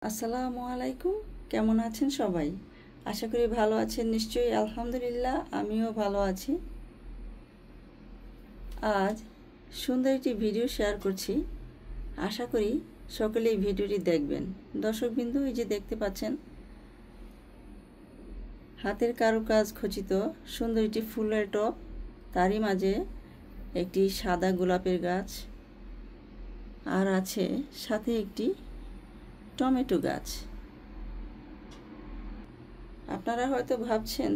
আসসালামু আলাইকুম। কেমন আছেন সবাই? আশা করি ভালো আছেন নিশ্চয়ই। আলহামদুলিল্লাহ, আমিও ভালো আছি। আজ সুন্দর একটি ভিডিও শেয়ার করছি। আশা করি সকলে এই ভিডিওটি দেখবেন। দর্শকবিন্দু, এই যে দেখতে পাচ্ছেন, হাতের কারুকাজ খচিত সুন্দর একটি ফুলের টব, তারই মাঝে একটি সাদা গোলাপের গাছ, আর আছে সাথে একটি টমেটো গাছ। আপনারা হয়তো ভাবছেন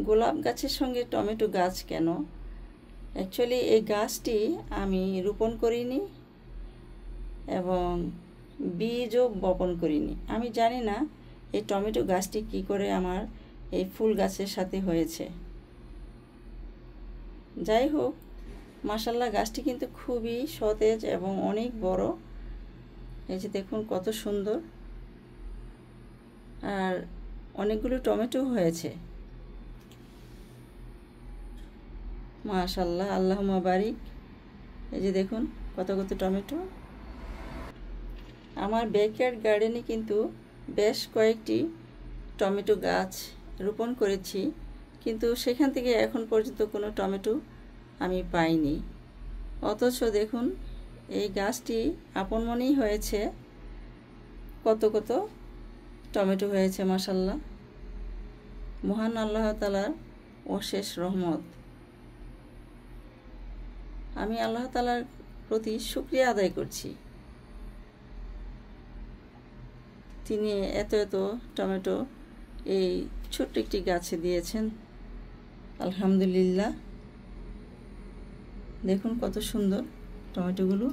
গোলাপ গাছের সঙ্গে টমেটো গাছ কেন? অ্যাকচুয়ালি এই গাছটি আমি রোপণ করিনি এবং বীজও বপন করিনি। আমি জানি না এই টমেটো গাছটি কি করে আমার এই ফুল গাছের সাথে হয়েছে। যাই হোক, মাশাআল্লাহ, গাছটি কিন্তু খুবই সতেজ এবং অনেক বড়। এই যে দেখুন কত সুন্দর, আর অনেকগুলো টমেটো হয়েছে। মাশাআল্লাহ, আল্লাহুম্মা বারিক। এই যে দেখুন কত কত টমেটো। আমার ব্যাকইয়ার্ড গার্ডেনে কিন্তু বেশ কয়েকটি টমেটো গাছ রোপণ করেছি, কিন্তু সেখান থেকে এখন পর্যন্ত কোনো টমেটো আমি পাইনি। অথচ দেখুন এই গাছটি আপন মনেই হয়েছে, কত কত টমেটো হয়েছে। মাশাআল্লাহ, মহান আল্লাহ তাআলার অশেষ রহমত। আমি আল্লাহ তাআলার প্রতি শুকরিয়া আদায় করছি, তিনি এত এত টমেটো এই ছোট্ট একটি গাছে দিয়েছেন। আলহামদুলিল্লাহ, দেখুন কত সুন্দর টমেটোগুলো।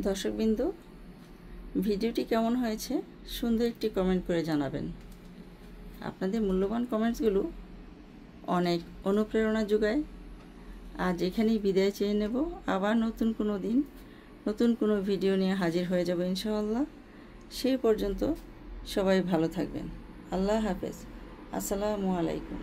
দর্শকবিন্দু, ভিডিওটি কেমন হয়েছে সুন্দর একটি কমেন্ট করে জানাবেন। আপনাদের মূল্যবান কমেন্টসগুলো অনেক অনুপ্রেরণা যোগায়। আজ এখানেই বিদায় চেয়ে নেব। আবার নতুন কোনো দিন নতুন কোনো ভিডিও নিয়ে হাজির হয়ে যাব ইনশাআল্লাহ। সেই পর্যন্ত সবাই ভালো থাকবেন। আল্লাহ হাফেজ। আসসালামু আলাইকুম।